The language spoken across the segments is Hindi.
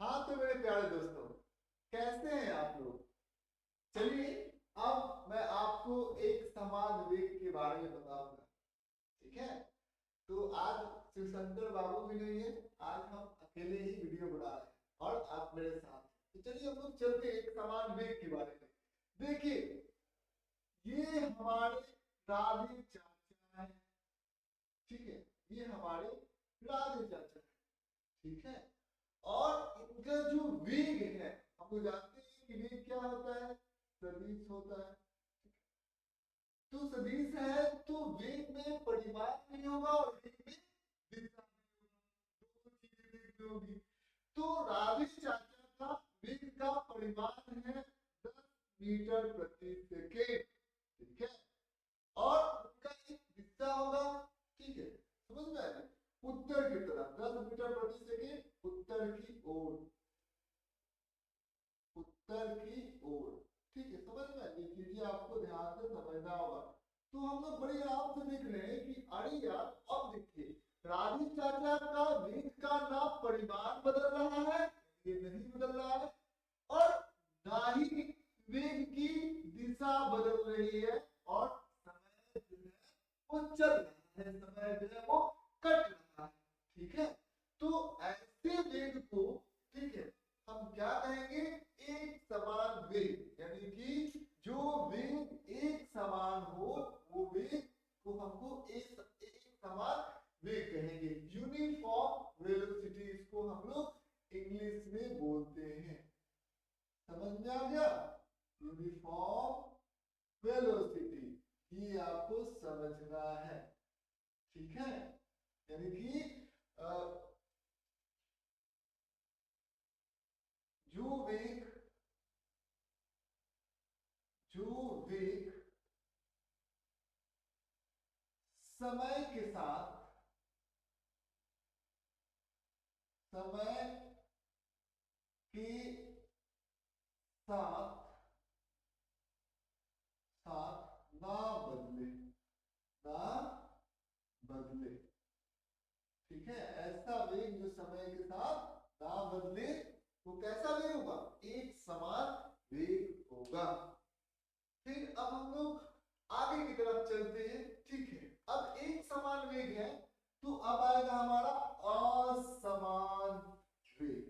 हाँ तो मेरे प्यारे दोस्तों, कैसे हैं आप लोग। चलिए, अब मैं आपको एक समान वेग के बारे में बताऊंगा। ठीक है। तो आज शिवशंकर बाबू भी नहीं है। आज हम अकेले ही वीडियो बना रहे हैं और आप मेरे साथ हैं। तो चलिए हम लोग चलते हैं एक समान वेग के बारे में। देखिए, ये हमारे राधे चाचा हैं। ठीक है। ये हमारे राधे चाचा हैं। ठीक है। और इनका जो वेग है, हम लोग जानते हैं कि वेग क्या होता है, सदिश होता है। तो सदिश है तो वेग में परिमाण नहीं होगा और वेग में दिशा नहीं होगा, दोनों चीजें वेग में होगी। तो राधे चाचा का वेग का परिमाण है 10 मीटर प्रति सेकेंड। ठीक है। और उनका एक दिशा होगा। ठीक है, समझ में आया। उत्तर की तरफ 10 मीटर प्रति सेकेंड उत्तर की ओर, उत्तर की ओर। ठीक है, समझ में। ये चीजें आपको ध्यान से समझना होगा। तो हम लोग बड़ी आराम से देख रहे हैं कि अरे यार, अब देखिए राधे चाचा का वेग का ना परिमाण बदल रहा है, ये नहीं बदल रहा है, और ना ही वेग की दिशा बदल रही है, और समय जो है वो चल रहा है, समय जो है वो कट रहा है। ठीक है। तो ऐसे वेग को, ठीक है, हम क्या कहेंगे, एक समान वेग। यानी कि जो वेग एक समान हो, वो वेग को हमको एक समान वेग कहेंगे। यूनिफॉर्म वेलोसिटी इसको हम लोग इंग्लिश में बोलते हैं। समझ में आ गया। यूनिफॉर्म वेलोसिटी, ये आपको समझना है। ठीक है। यानी कि अ, जो वेग जो वेग समय के साथ, समय के साथ साथ ना बदले, ना बदले। ठीक है। ऐसा वेग जो समय के साथ ना बदले, वो कैसा वेग होगा, एक समान वेग होगा। फिर अब हम लोग आगे की तरफ चलते हैं। ठीक है। अब एक समान वेग है, तो अब आएगा हमारा असमान वेग।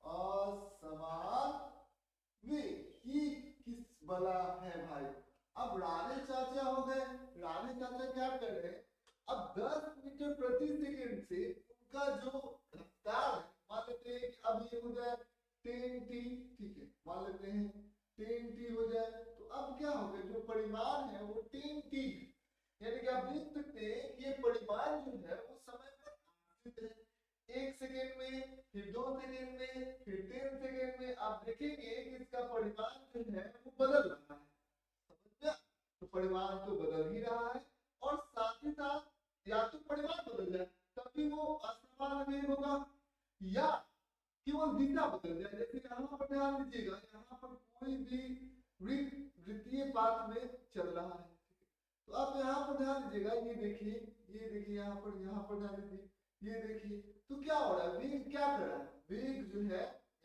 असमान वेग ये किस बला है भाई। अब राधे चाचा हो गए। राधे चाचा क्या कर रहे हैं, अब 10 मीटर प्रति सेकंड से उनका जो रफ्तार है, मान लेते हैं कि अब ये हो जाए 10t। ठीक है, मान लेते हैं 10t हो जाए, तो अब क्या हो गया, जो परिमाण है वो 10t है। यानी कि आप देख सकते हैं कि ये परिमाण जो है वो समय पर आश्रित है। 1 सेकेंड में, फिर 2 सेकेंड में, फिर 10 सेकेंड में आप देखेंगे कि इसका परिमाण जो है वो बदल रहा है। समझ गया। तो परिमाण तो बदल ही रहा है, और साथ ही साथ या तो परिमाण बदल जाए तभी वो असमान वेग होगा, या केवल दिशा बदल जाए। जैसे यहाँ पर ध्यान दीजिएगा, यहाँ पर कोई भी वृत्तीय पाथ में चल रहा है। तो आप यहाँ पर ध्यान दीजिएगा, ये देखिए, ये देखिए, यहाँ पर ध्यान दीजिए, ये देखिए। तो क्या हो रहा है, वेग क्या कर रहा है, वेग जो है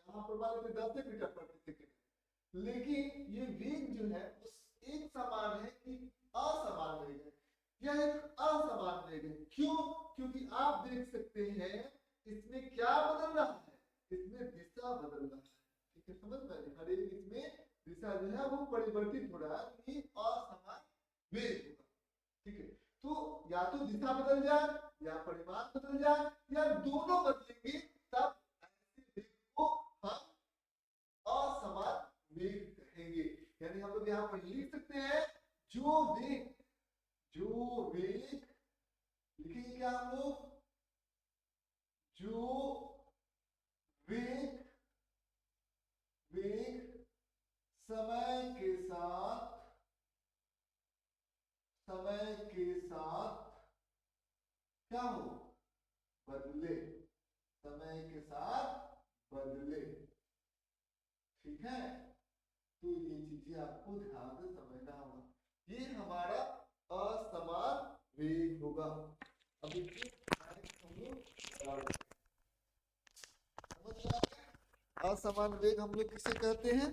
यहाँ पर मान लीजिए 10 मीटर प्रति सेकंड, लेकिन ये वेग जो है उस एक समान है कि असमान वेग है। यह एक असमान वेग है। क्यों? क्योंकि आप देख सकते हैं इसमें क्या बदल रहा है, इसमें दिशा बदल रहा है। ठीक है, समझ में। हर एक इसमें दिशा जो है वो परिवर्तित हो रहा है, ये असमान वेग होगा। ठीक है। तो या तो दिशा बदल जाए, या परिमाण बदल जाए, या दोनों बदलेंगे, तब ऐसे वेग को हम असमान वेग कहेंगे। यानी हम लोग यहाँ पर लिख सकते हैं, जो वेग जो वेग लिखेंगे क्या हम लोग, जो वेग वेग समय के साथ क्या हो, बदले, समय के साथ बदले। ठीक है। तो ये चीजें आपको ध्यान से समझना होगा। ये हमारा असमान वेग होगा। अब इसको हम लोग समझ रहे हैं। असमान वेग हम लोग किसे कहते हैं?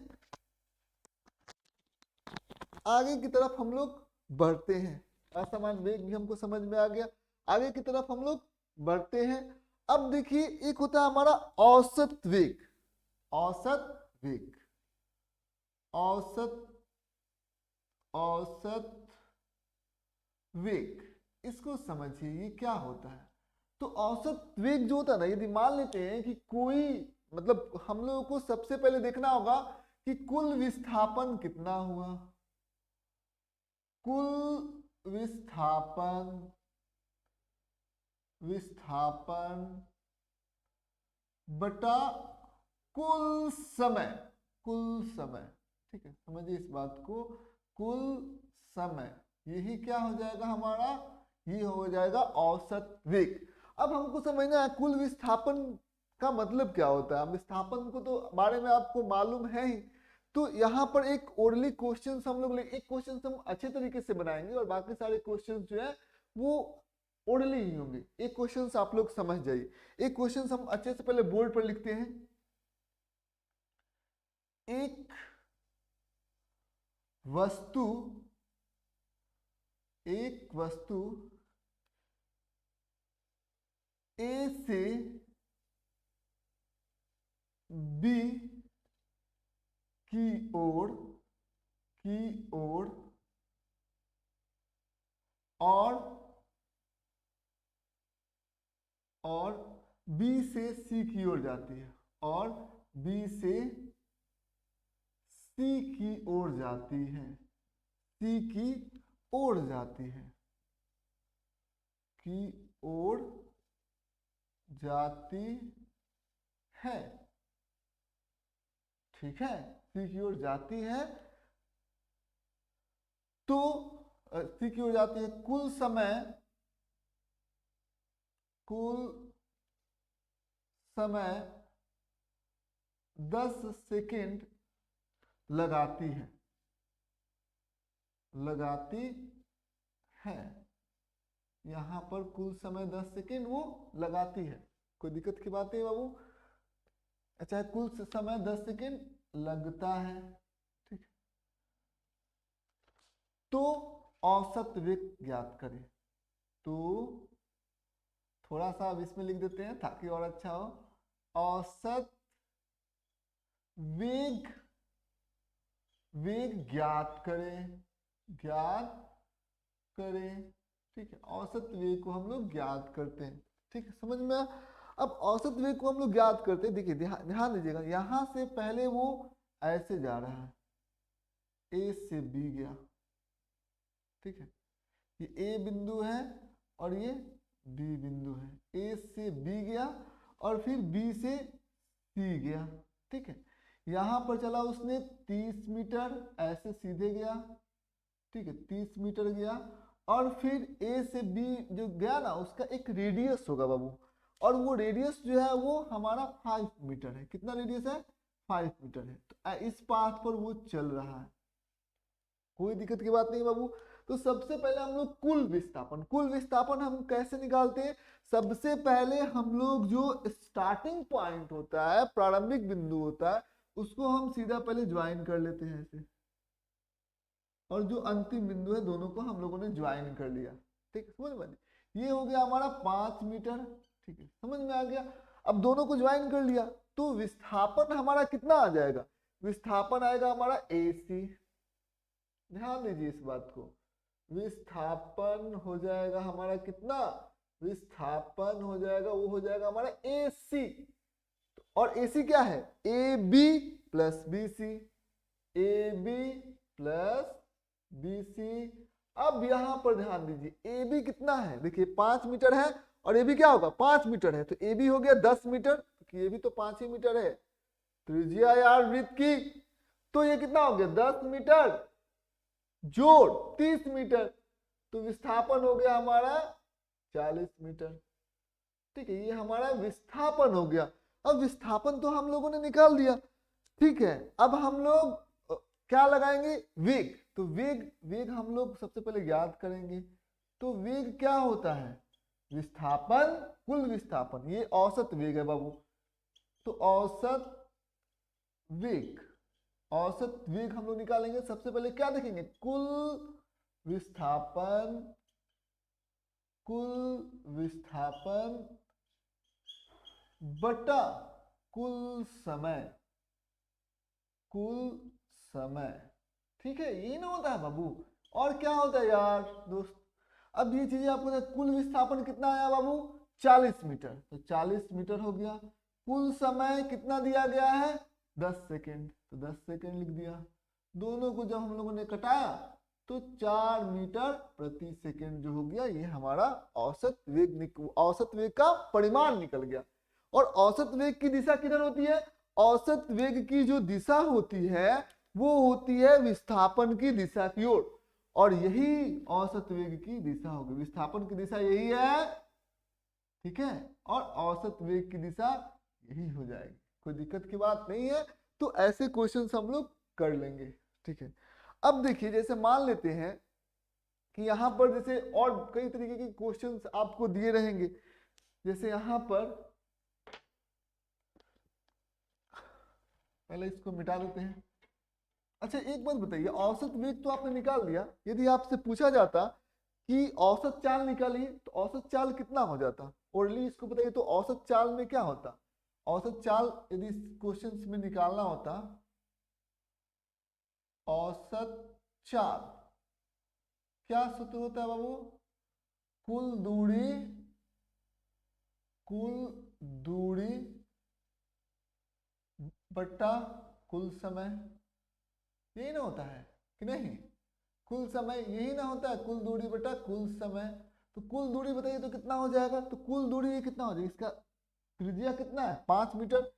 आगे की तरफ हम लोग बढ़ते हैं। असमान वेग भी हमको समझ में आ गया। आगे की तरफ हम लोग बढ़ते हैं। अब देखिए एक होता है हमारा औसत वेग। औसत वेग, औसत औसत वेग, इसको समझिए ये क्या होता है। तो औसत वेग जो होता है ना, यदि मान लेते हैं कि कोई, मतलब हम लोगों को सबसे पहले देखना होगा कि कुल विस्थापन कितना हुआ। कुल विस्थापन, विस्थापन बटा कुल समय, कुल समय, ठीक है, समझिए इस बात को। कुल समय, यही क्या हो जाएगा हमारा, ये हो जाएगा औसत वेग। अब हमको समझना है कुल विस्थापन का मतलब क्या होता है। विस्थापन को तो बारे में आपको मालूम है ही। तो यहाँ पर एक ओरली क्वेश्चन हम लोग एक क्वेश्चन हम अच्छे तरीके से बनाएंगे और बाकी सारे क्वेश्चन जो है वो ओरली ही होंगे। एक क्वेश्चन आप लोग समझ जाइए। एक क्वेश्चन हम अच्छे से पहले बोर्ड पर लिखते हैं। एक वस्तु, एक वस्तु ए से बी की ओर, की ओर और बी से सी की ओर जाती है, और बी से सी की ओर जाती है, सी की ओर जाती है, की ओर जाती है, ठीक है, सी की ओर जाती है। तो सी की ओर जाती है, कुल समय, कुल समय 10 सेकेंड लगाती है, लगाती है। यहां पर कुल समय 10 सेकेंड वो लगाती है। कोई दिक्कत की बात है बाबू? अच्छा, कुल समय 10 सेकेंड लगता है, ठीक। तो औसत वेग ज्ञात करें। तो थोड़ा सा अब इसमें लिख देते हैं ताकि और अच्छा हो। औसत वेग, वेग ज्ञात करें, ज्ञात करें, ठीक है। औसत वेग को हम लोग ज्ञात करते हैं, ठीक है, समझ में आया? अब औसत वेग को हम लोग ज्ञात करते हैं। देखिए ध्यान दीजिएगा, यहां से पहले वो ऐसे जा रहा है, ए से बी गया, ठीक है, ये ए बिंदु है और ये बी बिंदु है। ए से बी गया और फिर बी से सी गया, ठीक है। यहां पर चला उसने 30 मीटर, ऐसे सीधे गया, ठीक है, 30 मीटर गया। और फिर ए से बी जो गया ना, उसका एक रेडियस होगा बाबू, और वो रेडियस जो है वो हमारा 5 मीटर है। कितना रेडियस है? 5 मीटर है। तो इस पाथ पर वो चल रहा है, कोई दिक्कत की बात नहीं बाबू। तो सबसे पहले हम लोग कुल विस्थापन, कुल विस्थापन हम कैसे निकालते हैं? सबसे पहले हम लोग जो स्टार्टिंग पॉइंट होता है, प्रारंभिक बिंदु होता है, उसको हम सीधा पहले ज्वाइन कर लेते हैं ऐसे, और जो अंतिम बिंदु है दोनों को हम लोगों ने ज्वाइन कर लिया, ठीक है, समझ में? ये हो गया हमारा 5 मीटर, ठीक है, समझ में आ गया। अब दोनों को ज्वाइन कर लिया तो विस्थापन हमारा कितना आ जाएगा? विस्थापन आएगा हमारा AC। ध्यान दीजिए इस बात को, विस्थापन हो जाएगा हमारा कितना? विस्थापन हो जाएगा, वो हो जाएगा हमारा AC। और AC क्या है? AB plus BC, AB plus BC। अब यहां पर ध्यान दीजिए, AB कितना है? देखिए 5 मीटर है और AB क्या होगा? 5 मीटर है, तो AB हो गया 10 मीटर, क्योंकि AB तो 5 ही मीटर है। त्रिज्या यार वृत्त की, तो ये कितना हो गया? 10 मीटर जोड़ 30 मीटर, तो विस्थापन हो गया हमारा 40 मीटर, ठीक है, ये हमारा विस्थापन हो गया। अब विस्थापन तो हम लोगों ने निकाल दिया, ठीक है। अब हम लोग क्या लगाएंगे? वेग। तो वेग, वेग हम लोग सबसे पहले ज्ञात करेंगे। तो वेग क्या होता है? विस्थापन कुल विस्थापन, ये औसत वेग है बाबू। तो औसत वेग, औसत वेग हम लोग निकालेंगे। सबसे पहले क्या देखेंगे, कुल विस्थापन, कुल विस्थापन बटा कुल समय, कुल समय। ठीक है, ये ना होता है बाबू। और क्या होता है यार दोस्त, अब ये चीजें आपको, कुल विस्थापन कितना आया बाबू, 40 मीटर, तो 40 मीटर हो गया। कुल समय कितना दिया गया है, 10 सेकेंड, तो 10 सेकेंड लिख दिया। दोनों को जब हम लोगों ने कटाया तो 4 मीटर प्रति सेकेंड जो हो गया, ये हमारा औसत वेग, औसत वेग का परिमाण निकल गया। और औसत वेग की दिशा किधर होती है, औसत वेग की जो दिशा होती है वो होती है विस्थापन की दिशा की ओर, और यही औसत वेग की दिशा होगी। विस्थापन की दिशा यही है, ठीक है, और औसत वेग की दिशा यही हो जाएगी। कोई दिक्कत की बात नहीं है। तो ऐसे क्वेश्चंस हम लोग कर लेंगे, ठीक है। अब देखिए, जैसे मान लेते हैं कि यहाँ पर जैसे और कई तरीके के क्वेश्चंस आपको दिए रहेंगे। जैसे यहाँ पर पहले इसको मिटा देते हैं। अच्छा एक बात बताइए, औसत वेग तो आपने निकाल दिया, यदि आपसे पूछा जाता कि औसत चाल निकालिए तो औसत चाल कितना हो जाता, ओरली इसको बताइए, तो औसत चाल में क्या होता, औसत चाल यदि क्वेश्चंस में निकालना होता, औसत चाल क्या सूत्र होता है बाबू, कुल दूरी, कुल दूरी बट्टा कुल समय, यही ना होता है कि नहीं, कुल समय यही ना होता है, कुल दूरी बटा कुल समय। तो कुल दूरी बताइए तो कितना हो जाएगा, तो कुल दूरी ये कितना हो जाएगा, इसका त्रिज्या कितना है, 5 मीटर,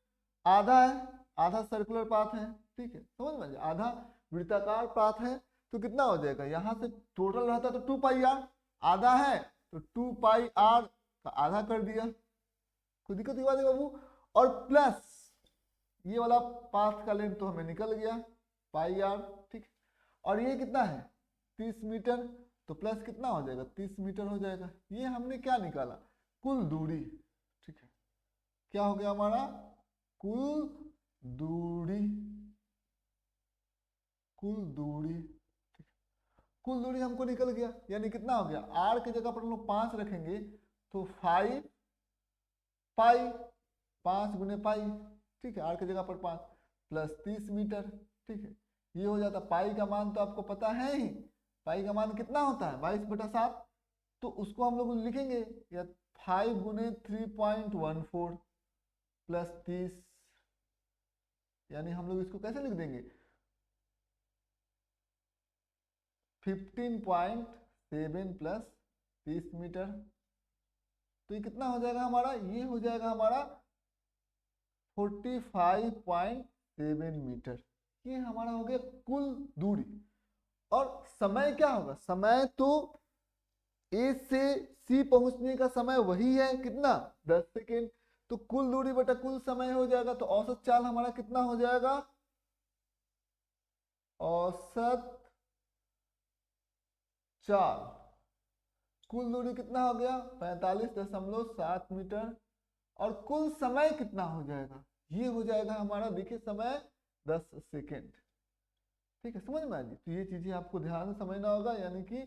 आधा है, आधा सर्कुलर पाथ है, ठीक है, समझ में, आधा वृत्ताकार पाथ है, तो कितना हो जाएगा, यहां से टोटल रहता तो 2 पाई आर, आधा है तो 2 पाई आर का आधा कर दिया, कोई दिक्कत की बात है बाबू। और प्लस ये वाला पाथ का लेंथ तो हमें निकल गया, पाई आर, ठीक। और ये कितना है, 30 मीटर, तो प्लस कितना हो जाएगा, 30 मीटर हो जाएगा। ये हमने क्या निकाला, कुल दूरी, ठीक है, क्या हो गया हमारा, कुल दूरी, कुल दूरी, ठीक, कुल दूरी हमको निकल गया, यानी कितना हो गया, आर की जगह पर हम लोग 5 रखेंगे तो 5 पाई, 5 गुने पाई, ठीक है, आर की जगह पर 5 प्लस 30 मीटर, ठीक है, ये हो जाता। पाई का मान तो आपको पता है ही, पाई का मान कितना होता है, 22/7, तो उसको हम लोग लिखेंगे या 5 गुने 3.14 प्लस 30, यानी हम लोग इसको कैसे लिख देंगे, 15.7 प्लस 30 मीटर, तो ये कितना हो जाएगा हमारा, ये हो जाएगा हमारा 45.7 मीटर। ये हमारा हो गया कुल दूरी। और समय क्या होगा, समय तो ए से सी पहुंचने का समय वही है, कितना, 10 सेकेंड, तो कुल दूरी बटा कुल समय हो जाएगा, तो औसत चाल हमारा कितना हो जाएगा, औसत चाल, कुल दूरी कितना हो गया, 45.7 मीटर, और कुल समय कितना हो जाएगा, ये हो जाएगा हमारा, देखिए समय 10 सेकेंड, ठीक है, समझ में आ गई। तो ये चीजें आपको ध्यान से समझना होगा, यानी कि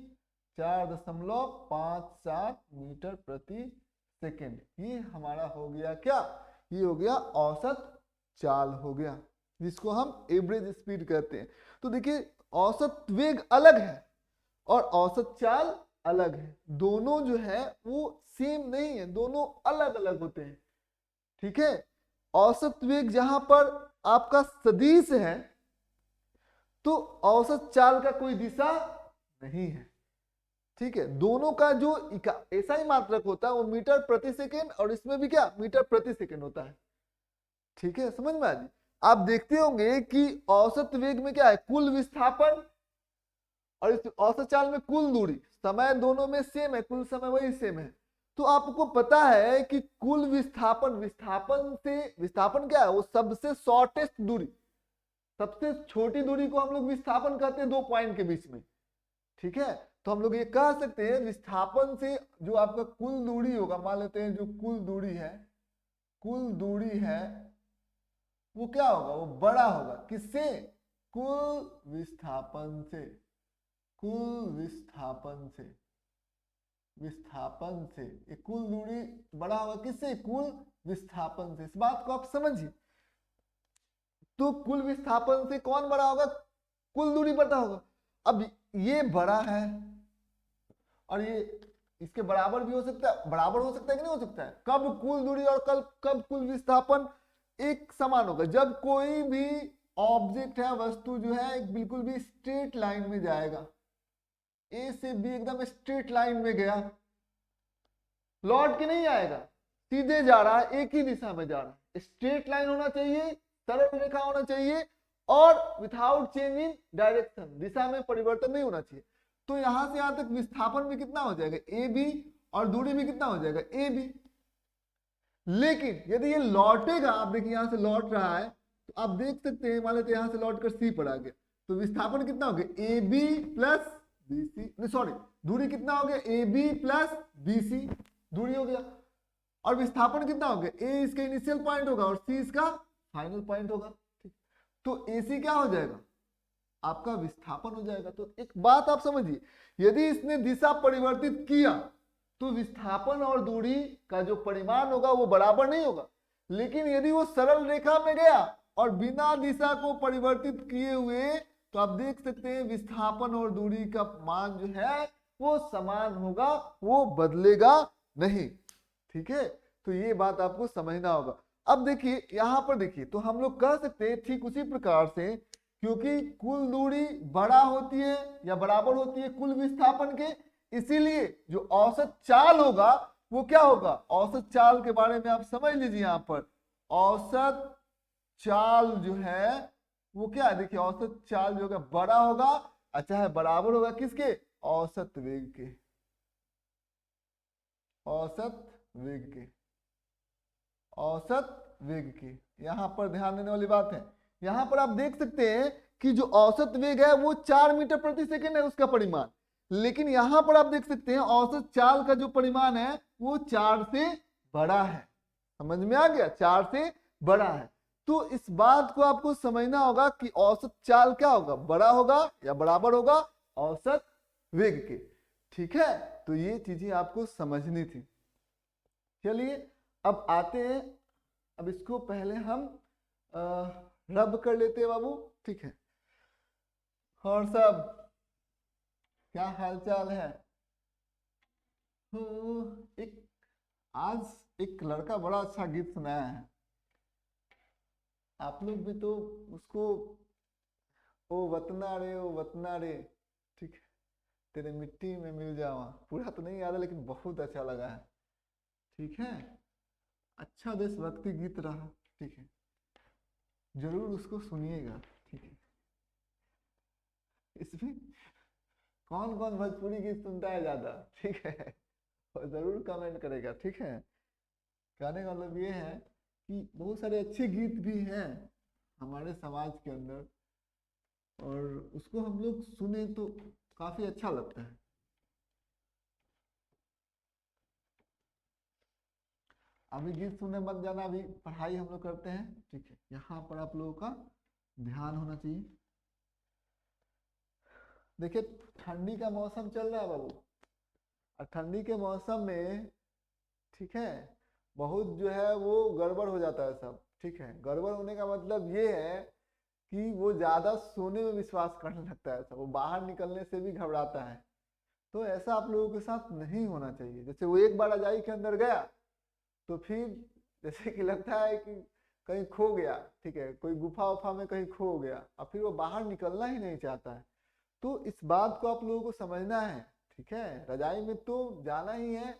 4.57 मीटर प्रति सेकेंड, ये हमारा हो गया क्या, ये हो गया औसत चाल हो गया, जिसको हम एवरेज स्पीड कहते हैं। तो देखिए औसत वेग अलग है और औसत चाल अलग है, दोनों जो है वो सेम नहीं है, दोनों अलग अलग होते हैं, ठीक है। औसत वेग जहां पर आपका सदिश है तो औसत चाल का कोई दिशा नहीं है, ठीक है। दोनों का जो ऐसा ही मात्रक होता है वो मीटर प्रति सेकेंड, और इसमें भी क्या मीटर प्रति सेकेंड होता है, ठीक है, समझ में आ गई। आप देखते होंगे कि औसत वेग में क्या है, कुल विस्थापन, और इस औसत चाल में कुल दूरी, समय दोनों में सेम है, कुल समय वही सेम है। तो आपको पता है कि कुल विस्थापन, विस्थापन से, विस्थापन क्या है, वो सबसे शॉर्टेस्ट दूरी, सबसे छोटी दूरी को हम लोग विस्थापन कहते हैं, 2 पॉइंट के बीच में, ठीक है। तो हम लोग ये कह सकते हैं विस्थापन से जो आपका कुल दूरी होगा, मान लेते हैं जो कुल दूरी है, कुल दूरी है वो क्या होगा, वो बड़ा होगा। किससे? कुल विस्थापन से, कुल विस्थापन से, विस्थापन से। ये कुल दूरी बड़ा होगा किससे? कुल विस्थापन से। इस बात को आप समझिए। तो कुल विस्थापन से कौन बड़ा होगा? कुल दूरी बड़ा होगा। अब ये बड़ा है और ये इसके बराबर भी हो सकता है, बराबर हो सकता है कि नहीं हो सकता है? कब कुल दूरी और कब कुल विस्थापन एक समान होगा? जब कोई भी ऑब्जेक्ट है, वस्तु जो है, एक बिल्कुल भी स्ट्रेट लाइन में जाएगा। ए से बी एकदम स्ट्रेट लाइन में गया, लौट के नहीं आएगा, सीधे जा रहा है, एक ही दिशा में जा रहा है। स्ट्रेट लाइन होना चाहिए, सरल रेखा होना चाहिए और विथआउट चेंज इन डायरेक्शन, दिशा में परिवर्तन नहीं होना चाहिए। तो यहां से यहां तक विस्थापन भी कितना हो जाएगा? ए बी, और दूरी भी कितना हो जाएगा? A B. लेकिन यदि ये लौटेगा, आप देखिए यहां से लौट रहा है, तो आप देख सकते हैं, मान लेते यहां से लौट कर सी पर आ गया, तो विस्थापन कितना हो गया? A B plus B C, नहीं सॉरी, दूरी कितना हो गया? A B plus B C दूरी हो गया। और विस्थापन कितना हो गया? ए इसका इनिशियल पॉइंट होगा और सी इसका फाइनल पॉइंट होगा। ठीक, तो ए सी क्या हो जाएगा? आपका विस्थापन हो जाएगा। तो एक बात आप समझिए, यदि इसने दिशा परिवर्तित किया तो विस्थापन और दूरी का जो परिमाण होगा वो बराबर नहीं होगा। लेकिन यदि वो सरल रेखा में गया और बिना दिशा को परिवर्तित किए हुए, तो आप देख सकते हैं विस्थापन और दूरी का मान जो है वो समान होगा, वो बदलेगा नहीं। ठीक है, तो ये बात आपको समझना होगा। अब देखिए यहां पर देखिए, तो हम लोग कह सकते हैं ठीक उसी प्रकार से, क्योंकि कुल दूरी बड़ा होती है या बराबर होती है कुल विस्थापन के, इसीलिए जो औसत चाल होगा वो क्या होगा? औसत चाल के बारे में आप समझ लीजिए। यहां पर औसत चाल जो है वो क्या है? देखिए औसत चाल जो होगा बड़ा होगा, अच्छा है, बराबर होगा किसके? औसत वेग के, औसत वेग के, औसत वेग के। यहां पर ध्यान देने वाली बात है, यहां पर आप देख सकते हैं कि जो औसत वेग है वो 4 मीटर प्रति सेकंड है उसका परिमाण। लेकिन यहां पर आप देख सकते हैं औसत चाल का जो परिमाण है वो 4 से बड़ा है। समझ में आ गया? 4 से बड़ा है। तो इस बात को आपको समझना होगा कि औसत चाल क्या होगा? बड़ा होगा या बराबर होगा औसत वेग के। ठीक है, तो ये चीजें आपको समझनी थी। चलिए अब आते हैं, अब इसको पहले हम रब कर लेते हैं बाबू। ठीक है, और सब क्या हालचाल है? एक आज एक लड़का बड़ा अच्छा गीत सुनाया है, आप लोग भी तो उसको, ओ वतना रे ओ वतना रे, ठीक है, तेरे मिट्टी में मिल जावा, पूरा तो नहीं याद है लेकिन बहुत अच्छा लगा है। ठीक है, अच्छा देशभक्ति गीत रहा। ठीक है, जरूर उसको सुनिएगा। ठीक है, इसमें कौन कौन भोजपुरी गीत सुनता है ज्यादा? ठीक है, और जरूर कमेंट करेगा। ठीक है, कहने का मतलब ये है कि बहुत सारे अच्छे गीत भी हैं हमारे समाज के अंदर, और उसको हम लोग सुने तो काफी अच्छा लगता है। अभी गीत सुनने मत जाना, अभी पढ़ाई हम लोग करते हैं। ठीक है, यहाँ पर आप लोगों का ध्यान होना चाहिए। देखिए ठंडी का मौसम चल रहा है बाबू, और ठंडी के मौसम में, ठीक है, बहुत जो है वो गड़बड़ हो जाता है सब। ठीक है, गड़बड़ होने का मतलब ये है कि वो ज्यादा सोने में विश्वास करने लगता है, सब वो बाहर निकलने से भी घबराता है। तो ऐसा आप लोगों के साथ नहीं होना चाहिए। जैसे वो एक बार रजाई के अंदर गया तो फिर जैसे कि लगता है कि कहीं खो गया, ठीक है, कोई गुफा उफा में कहीं खो गया, और फिर वो बाहर निकलना ही नहीं चाहता है। तो इस बात को आप लोगों को समझना है। ठीक है, रजाई में तो जाना ही है,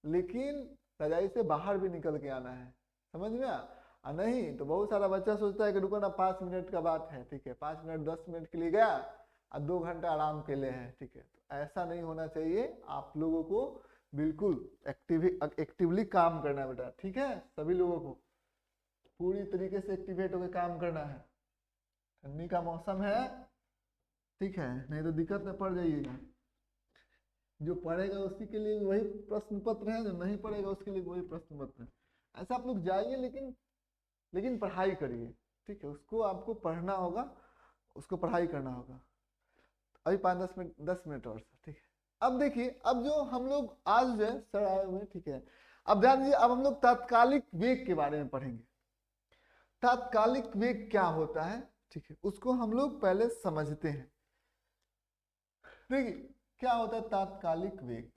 लेकिन रजाई से बाहर भी निकल के आना है। समझ में आ नहीं तो बहुत सारा बच्चा सोचता है कि रुको ना 5 मिनट का बात है, ठीक है, 5 मिनट 10 मिनट के लिए गया और 2 घंटा आराम के लिए है। ठीक है, तो ऐसा नहीं होना चाहिए। आप लोगों को बिल्कुल एक्टिवली काम करना है बेटा। ठीक है, सभी लोगों को पूरी तरीके से एक्टिवेट होकर काम करना है। ठंडी का मौसम है, ठीक है, नहीं तो दिक्कत में पड़ जाइएगा। जो पढ़ेगा उसी के लिए वही प्रश्न पत्र है, जो नहीं पढ़ेगा उसके लिए वही प्रश्न पत्र है। ऐसा आप लोग जाइए, लेकिन पढ़ाई करिए। ठीक है, उसको आपको पढ़ना होगा, उसको पढ़ाई करना होगा। अभी 5-10 मिनट और सर, ठीक है। अब देखिए, अब जो हम लोग आज जो है सर आए हुए हैं, ठीक है। अब ध्यान दीजिए, अब हम लोग तात्कालिक वेग के बारे में पढ़ेंगे। तात्कालिक वेग क्या होता है, ठीक है, उसको हम लोग पहले समझते हैं। देखिए क्या होता है तात्कालिक वेग।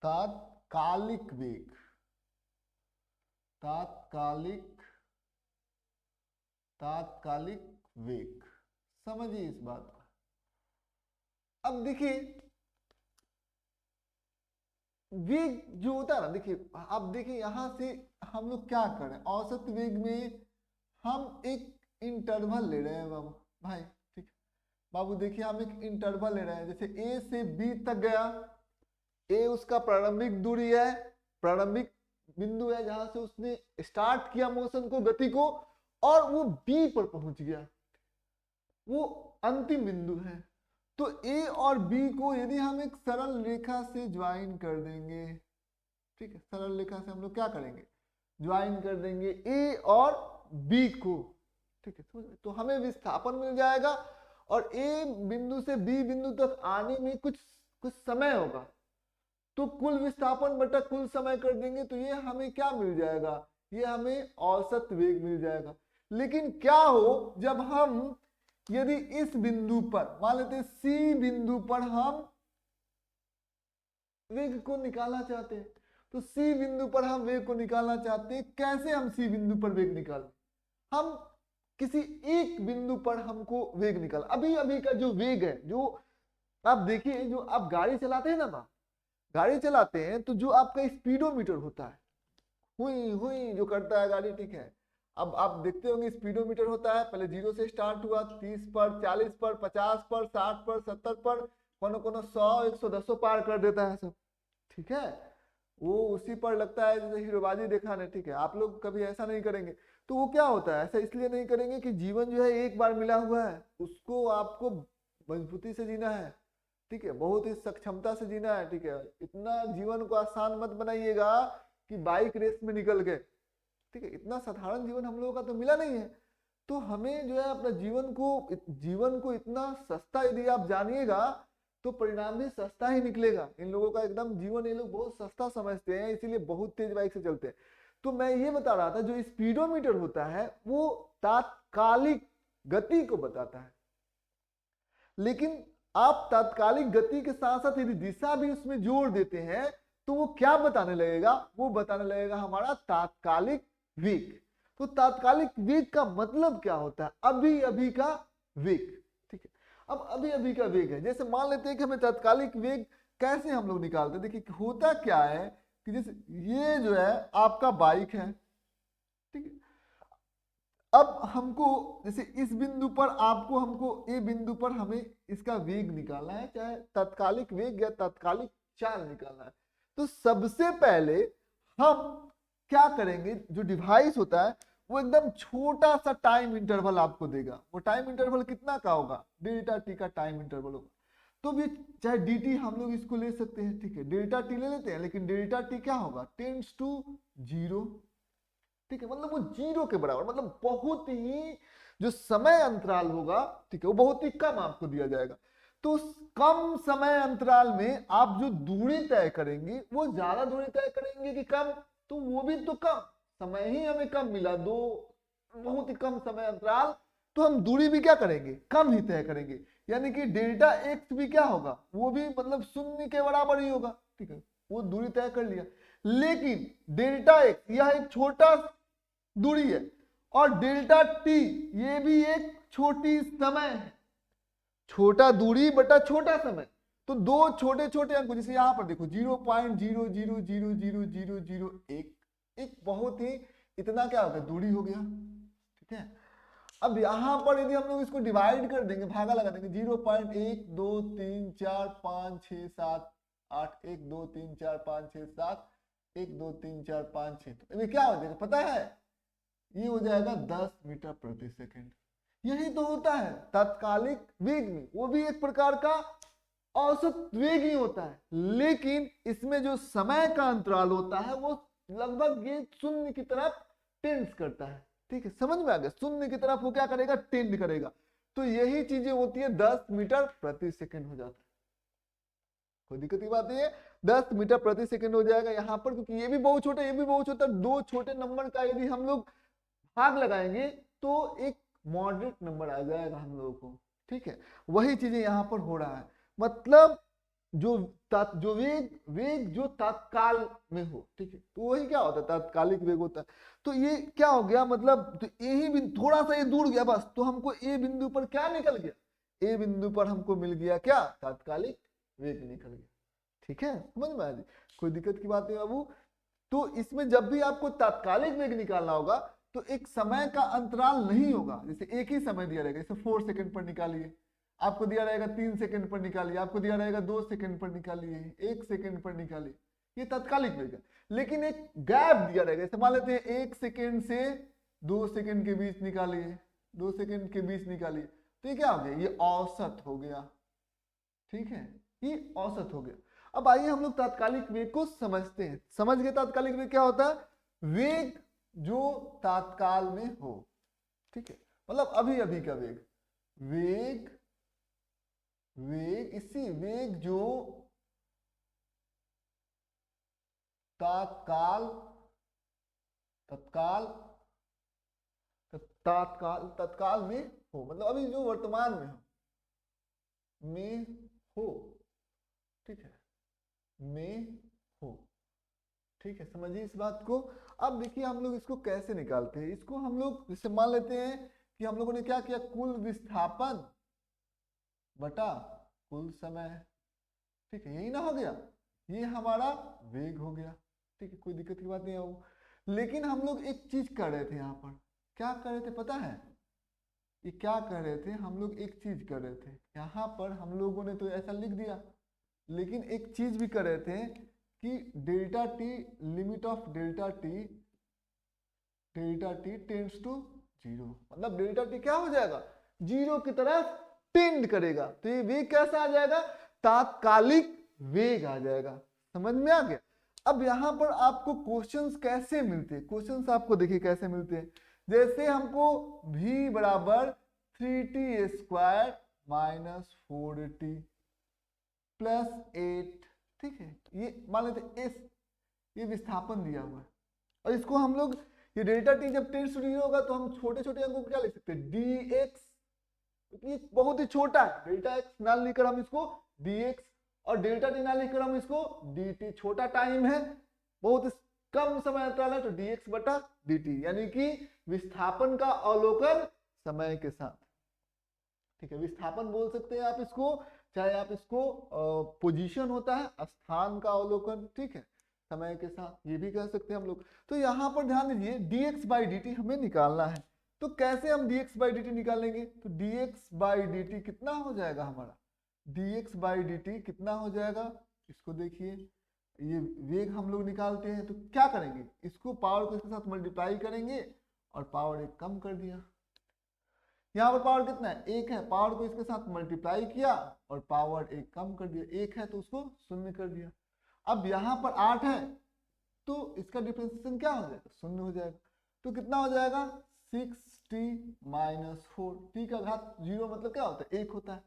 तात्कालिक वेग, तात्कालिक वेग, समझिए इस बात को। अब देखिए वेग जो होता है ना, देखिए अब देखिए यहां से हम लोग क्या करें, औसत वेग में हम एक इंटरवल ले रहे हैं बाबू भाई, ठीक है बाबू। देखिए हम एक इंटरवल ले रहे हैं, जैसे ए से बी तक गया, ए उसका प्रारंभिक दूरी है, प्रारंभिक बिंदु है जहां से उसने स्टार्ट किया मोशन को, गति को, और वो बी पर पहुंच गया, वो अंतिम बिंदु है। तो ए और बी को यदि हम एक सरल रेखा से ज्वाइन कर देंगे, ठीक है, सरल रेखा से हम लोग क्या करेंगे, ज्वाइन कर देंगे ए और बी को, ठीक है, तो हमें विस्थापन मिल जाएगा, और ए बिंदु से बी बिंदु तक आने में कुछ समय होगा, तो कुल विस्थापन बटा कुल समय कर देंगे, तो ये हमें क्या मिल जाएगा, ये हमें औसत वेग मिल जाएगा। लेकिन क्या हो जब हम यदि इस बिंदु पर मान लेते हैं सी बिंदु पर हम वेग को निकालना चाहते हैं, तो सी बिंदु पर हम वेग को निकालना चाहते हैं, कैसे हम सी बिंदु पर वेग निकालें, हम किसी एक बिंदु पर हमको वेग निकाल, अभी अभी का जो वेग है, जो आप देखिए जो आप गाड़ी चलाते हैं ना, गाड़ी चलाते हैं तो जो आपका स्पीडोमीटर होता है, हुई हुई जो करता है गाड़ी, ठीक है, अब आप देखते होंगे स्पीडोमीटर होता है, पहले 0 से स्टार्ट हुआ, 30 पर, 40 पर, 50 पर, 60 पर, 70 पर, कोनो कोनो 100, 110 पार कर देता है सब, ठीक है, वो उसी पर लगता है जैसे हीरोबाजी देखा नहीं, ठीक है। आप लोग कभी ऐसा नहीं करेंगे, तो वो क्या होता है, ऐसा इसलिए नहीं करेंगे कि जीवन जो है एक बार मिला हुआ है, उसको आपको मजबूती से जीना है, ठीक है, बहुत ही सक्षमता से जीना है, ठीक है। इतना जीवन को आसान मत बनाइएगा कि बाइक रेस में निकल गए, ठीक है, इतना साधारण जीवन हम लोगों का तो मिला नहीं है। तो हमें जो है अपना जीवन को इतना सस्ता यदि आप जानिएगा तो परिणाम भी सस्ता ही निकलेगा। इन लोगों का एकदम जीवन ये लोग बहुत सस्ता समझते हैं, इसीलिए बहुत तेज बाइक से चलते हैं। तो मैं ये बता रहा था जो स्पीडोमीटर होता है वो तात्कालिक गति को बताता है, लेकिन आप तात्कालिक गति के साथ साथ यदि दिशा भी उसमें जोड़ देते हैं तो वो क्या बताने लगेगा, वो बताने लगेगा हमारा तात्कालिक वेग। तो तात्कालिक वेग का मतलब क्या होता है, अभी अभी का वेग, ठीक है। अब अभी अभी का वेग है, जैसे मान लेते हैं कि हमें तात्कालिक वेग कैसे हम लोग निकालते हैं। देखिए होता क्या है कि जैसे ये जो है आपका बाइक है, ठीक है, अब हमको जैसे इस बिंदु पर आपको हमको ए बिंदु पर हमें इसका वेग निकालना है, चाहे तात्कालिक वेग या तात्कालिक चाल निकालना है। तो सबसे पहले हम क्या करेंगे, जो डिवाइस होता है वो एकदम छोटा सा टाइम इंटरवल आपको देगा। वो टाइम इंटरवल कितना का होगा, डेल्टा टी का टाइम इंटरवल होगा। तो भी चाहे डी टी हम लोग इसको ले सकते हैं, ठीक है, डेल्टा टी ले लेते हैं, लेकिन डेल्टा टी क्या होगा, टेंड्स टू 0, ठीक है, मतलब वो 0 के बराबर, मतलब बहुत ही जो समय अंतराल होगा, ठीक है, वो बहुत ही कम आपको दिया जाएगा। तो कम समय अंतराल में आप जो दूरी तय करेंगे वो ज्यादा दूरी तय करेंगे कि कम, तो वो भी तो कम समय ही हमें कम मिला, दो बहुत ही कम समय अंतराल, तो हम दूरी भी क्या करेंगे, कम ही तय करेंगे। यानी कि डेल्टा एक्स भी क्या होगा, वो भी मतलब 0 के बराबर ही होगा, ठीक है, वो दूरी तय कर लिया। लेकिन डेल्टा एक्स यह एक छोटा दूरी है, और डेल्टा टी ये भी एक छोटी समय है, छोटा दूरी बटा छोटा समय। तो दो छोटे छोटे अंक, जैसे यहां पर देखो 0.00000001, एक बहुत ही इतना क्या हो गया, दूरी हो गया, ठीक है। अब यहां पर यदि हम लोग इसको डिवाइड कर देंगे, भागा लगा देंगे, 0.1 2 3 4 5 6 7 8, 1 2 3 4 5 6 7, 1 2 3 4 5 6, तो अभी क्या हो जाएगा पता है, ये हो जाएगा 10 मीटर प्रति सेकंड। यही तो होता है तात्कालिक वेग में, वो भी एक प्रकार का औसत वेग ही होता है, लेकिन इसमें जो समय का अंतराल होता है वो लगभग ये शून्य की तरफ टेंड करता है। ठीक है, समझ में आ गया, शून्य की तरफ वो क्या करेगा, टेंड करेगा। तो यही चीजें होती है 10 मीटर प्रति सेकंड हो जाता है। कोई दिक्कत की बात नहीं है, 10 मीटर प्रति सेकंड हो जाएगा यहाँ पर, क्योंकि ये भी बहुत छोटा, ये भी बहुत छोटा, दो छोटे नंबर का यदि हम लोग भाग लगाएंगे तो एक मॉडरेट नंबर आ जाएगा हम लोगों को। ठीक है, वही चीजें यहाँ पर हो रहा है। मतलब जो वेग जो तत्काल में हो, ठीक है, तो वही क्या होता है, तात्कालिक वेग होता है। तो ये क्या हो गया, मतलब तो यही बिंदु थोड़ा सा ये दूर गया बस, तो हमको ए बिंदु पर क्या निकल गया, ए बिंदु पर हमको मिल गया क्या, तात्कालिक वेग निकल गया। ठीक है, समझ में आया, कोई दिक्कत की बात नहीं बाबू। तो इसमें जब भी आपको तात्कालिक वेग निकालना होगा तो एक समय का अंतराल नहीं होगा, जैसे एक ही समय दिया रहेगा, जैसे 4 सेकंड पर निकालिए, आपको दिया रहेगा 3 सेकंड पर निकालिए, आपको दिया रहेगा 2 सेकंड पर निकालिए, 1 सेकंड पर निकालिए, ये तात्कालिक वेग है। लेकिन एक गैप दिया रहेगा, जैसे मान लेते हैं 1 सेकंड से 2 सेकंड के बीच निकालिए, 2 सेकंड के बीच निकालिए, तो ये क्या हो गया, ये औसत हो गया। ठीक है, ये औसत हो गया। अब आइए हम लोग तात्कालिक वेग को समझते हैं। समझ गए तात्कालिक वेग क्या होता है, वेग जो तात्काल में हो। ठीक है, मतलब अभी अभी का वेग, वेग इसी वेग जो तत्काल में हो, मतलब अभी जो वर्तमान में हो। ठीक है, में हो। ठीक है, समझिए इस बात को। अब देखिए हम लोग इसको कैसे निकालते हैं, इसको हम लोग जैसे मान लेते हैं कि हम लोगों ने क्या किया, कुल विस्थापन बटा कुल समय। ठीक है, यही ना हो गया, ये हमारा वेग हो गया। ठीक है, कोई दिक्कत की बात नहीं है। लेकिन हम लोग एक चीज कर रहे थे यहाँ पर, क्या कर रहे थे पता है, ये क्या कर रहे थे, हम लोग एक चीज कर रहे थे यहाँ पर, हम लोगों ने तो ऐसा लिख दिया, लेकिन एक चीज भी कर रहे थे कि delta T, limit of delta T tends to 0, मतलब डेल्टा टी क्या हो जाएगा, 0 की तरफ टेंड करेगा। तो ये वेग कैसा आ जाएगा, तात्कालिक वेग आ जाएगा। समझ में आ गया। अब यहाँ पर आपको क्वेश्चंस कैसे मिलते हैं, क्वेश्चंस आपको देखिए कैसे मिलते हैं। जैसे हमको v बराबर 3t square minus 4t plus 8, ठीक है, ये मान लेते s, ये विस्थापन दिया हुआ है, और इसको हम लोग ये डेल्टा टी जब टेंड्स टू 0 होगा तो हम छोटे छोटे अंकों को क्या लिख सकते हैं, dx, ये बहुत ही छोटा है, डेल्टा एक्स ना लिखकर हम इसको dx, और डेल्टा टी ना लिखकर हम इसको dt, छोटा टाइम है, बहुत कम समय अंतराल है, तो dx बटा dt, यानी कि विस्थापन का अवलोकन समय के साथ। ठीक है, विस्थापन बोल सकते हैं आप इसको, चाहे आप इसको पोजीशन होता है, स्थान का अवलोकन, ठीक है, समय के साथ, ये भी कह सकते हैं हम लोग। तो यहाँ पर ध्यान दीजिए dx बाई dt हमें निकालना है। तो कैसे हम dx बाई dt निकालेंगे, तो dx बाई dt कितना हो जाएगा हमारा, dx बाई dt कितना हो जाएगा, इसको देखिए, ये वेग हम लोग निकालते हैं तो क्या करेंगे, इसको पावर को इसके साथ मल्टीप्लाई करेंगे और पावर 1 कम कर दिया। यहाँ पर पावर कितना है, 1 है, पावर को इसके साथ मल्टीप्लाई किया और पावर 1 कम कर दिया, 1 है तो उसको 0 कर दिया। अब यहाँ पर 8 है तो इसका डिफरेंशिएशन क्या हो जाएगा, 0 हो जाएगा। तो कितना हो जाएगा, 6t माइनस 4, t का घात 0 मतलब क्या होता है, 1 होता है,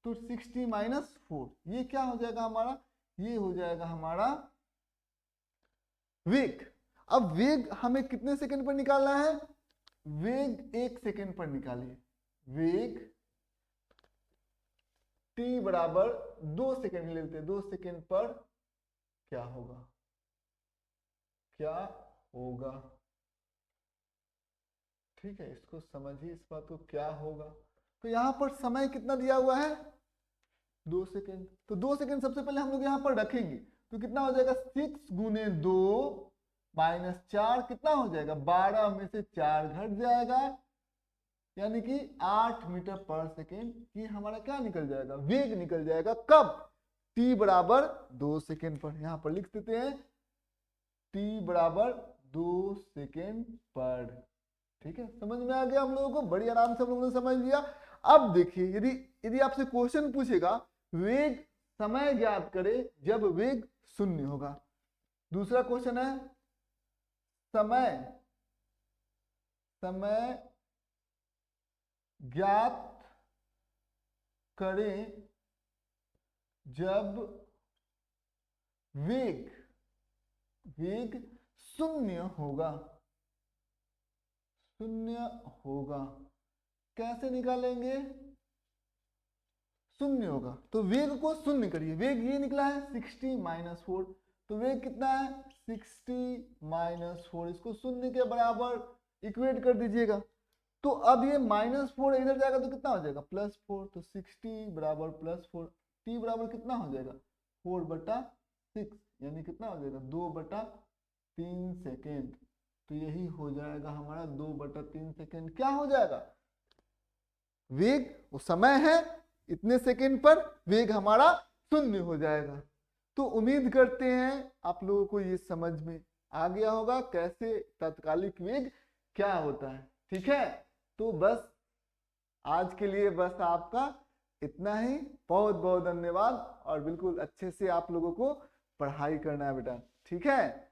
तो 6t माइनस 4, ये क्या हो जाएगा हमारा, ये हो जाएगा हमारा वेग। अब वेग हमें कितने सेकंड पर निकालना है, वेग 1 सेकंड पर निकालिए, वेग t बराबर 2 सेकंड लेते हैं, 2 सेकंड पर क्या होगा, ठीक है, इसको समझिए इस बात को, क्या होगा। तो यहाँ पर समय कितना दिया हुआ है, 2 सेकंड, तो 2 सेकंड सबसे पहले हम लोग यहाँ पर रखेंगे, तो कितना हो जाएगा, 6 गुने 2 माइनस 4 कितना हो जाएगा, 12 में से 4 घट जाएगा, यानी कि 8 मीटर पर सेकेंड की हमारा क्या निकल जाएगा, वेग निकल जाएगा। कब, t बराबर 2 सेकेंड पर, यहां पर लिख देते हैं t बराबर 2 सेकेंड पर। ठीक है, समझ में आ गया हम लोगों को, बड़ी आराम से हम लोगों ने समझ लिया। अब देखिए, यदि आपसे क्वेश्चन पूछेगा वेग समय ज्ञात करे जब वेग 0 होगा, दूसरा क्वेश्चन है समय समय ज्ञात करें जब वेग शून्य होगा। कैसे निकालेंगे? शून्य होगा तो वेग को शून्य करिए। वेग ये निकला है 60 - 4, तो वेग कितना है 60 - 4, इसको शून्य के बराबर इक्वेट कर दीजिएगा। तो अब ये -4 इधर जाएगा तो कितना हो जाएगा +4, तो 60 बराबर +4, t बराबर कितना हो जाएगा 4/6, यानी कितना हो जाएगा 2/3 सेकेंड। तो यही हो जाएगा हमारा 2/3 सेकेंड। क्या हो जाएगा? वेग वो समय है, इतने सेकेंड पर वेग हमारा शून्य हो जाएगा। तो उम्मीद करते हैं आप लोगों को ये समझ में आ गया होगा कैसे तात्कालिक वेग क्या होता है। ठीक है, तो बस आज के लिए बस आपका इतना ही। बहुत बहुत धन्यवाद, और बिल्कुल अच्छे से आप लोगों को पढ़ाई करना है बेटा। ठीक है।